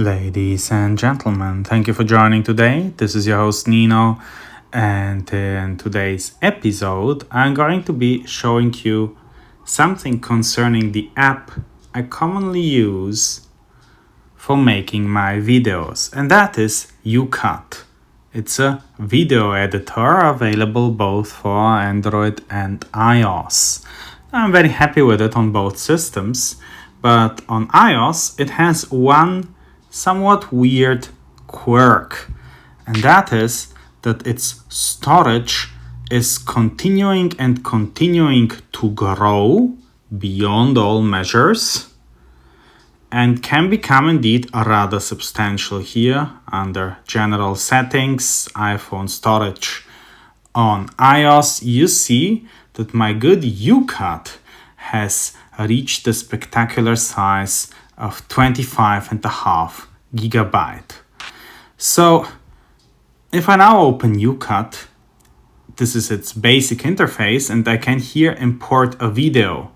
Ladies and gentlemen, thank you for joining today. This is your host Nino, and in today's episode I'm going to be showing you something concerning the app I commonly use for making my videos, and that is YouCut. It's a video editor available both for Android and iOS. I'm very happy with it on both systems, but on iOS it has one somewhat weird quirk, and that is that its storage is continuing to grow beyond all measures and can become indeed rather substantial. Here under general settings, iPhone storage. On iOS you see that my good YouCut has reached the spectacular size of 25.5 gigabyte. So if I now open YouCut, this is its basic interface, and I can here import a video.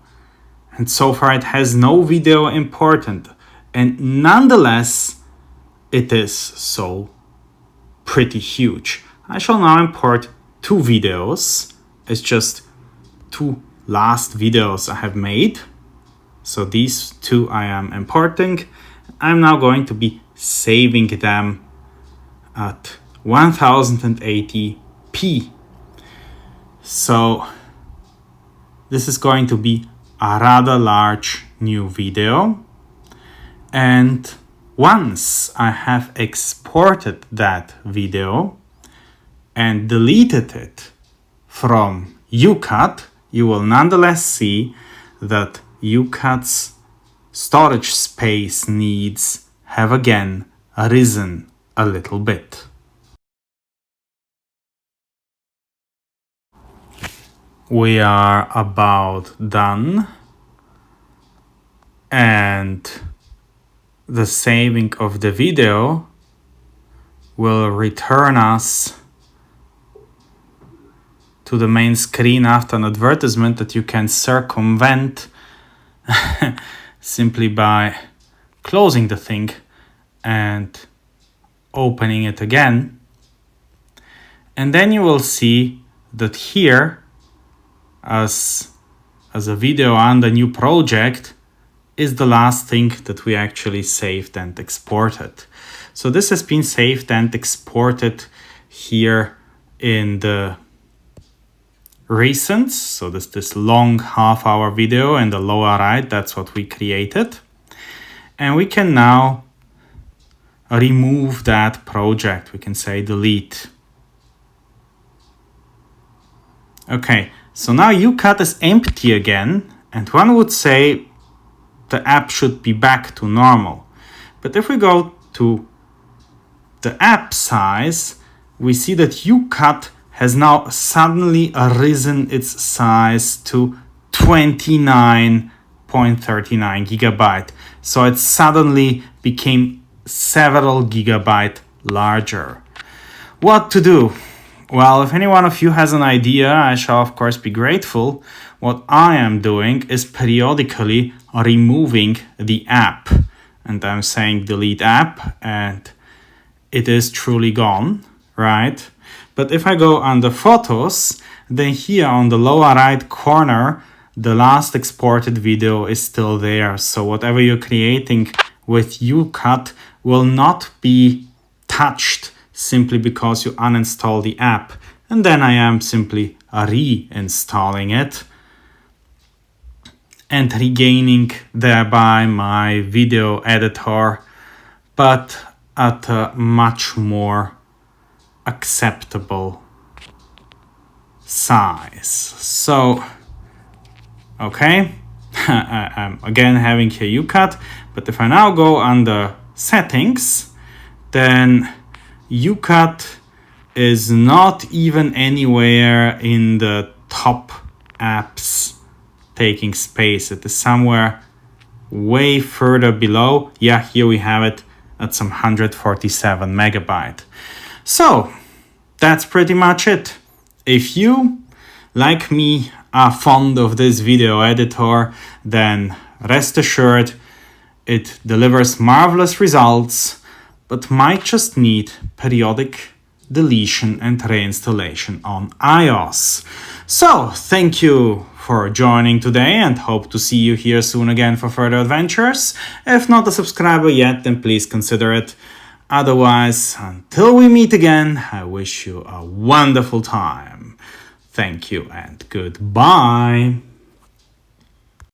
And so far it has no video imported, and nonetheless it is so pretty huge. I shall now import two videos. It's just two last videos I have made. So these two I am importing. I'm now going to be saving them at 1080p. So this is going to be a rather large new video. And once I have exported that video and deleted it from YouCut, you will nonetheless see that YouCut's storage space needs have again risen a little bit. We are about done, and the saving of the video will return us to the main screen after an advertisement that you can circumvent simply by closing the thing and opening it again. And then you will see that here, as a video on the new project, is the last thing that we actually saved and exported. So this has been saved and exported here in the recent. So this long half-hour video in the lower right, that's what we created. And we can now remove that project. We can say delete. Okay, so now YouCut is empty again, and one would say the app should be back to normal. But if we go to the app size, we see that YouCut has now suddenly risen its size to 29.39 gigabyte. So it suddenly became several gigabyte larger. What to do? Well, if any one of you has an idea, I shall of course be grateful. What I am doing is periodically removing the app. And I'm saying delete app, and it is truly gone, right? But if I go under photos, then here on the lower right corner, the last exported video is still there. So whatever you're creating with YouCut will not be touched simply because you uninstall the app. And then I am simply reinstalling it and regaining thereby my video editor, but at a much more acceptable size. So, okay, I'm again having here YouCut, but if I now go under settings, then YouCut is not even anywhere in the top apps taking space. It is somewhere way further below. Yeah, here we have it at some 147 megabyte. So that's pretty much it. If you, like me, are fond of this video editor, then rest assured it delivers marvelous results. but might just need periodic deletion and reinstallation on iOS. So thank you for joining today and hope to see you here soon again for further adventures. If not a subscriber yet, then please consider it. Otherwise, until we meet again, I wish you a wonderful time. Thank you and goodbye.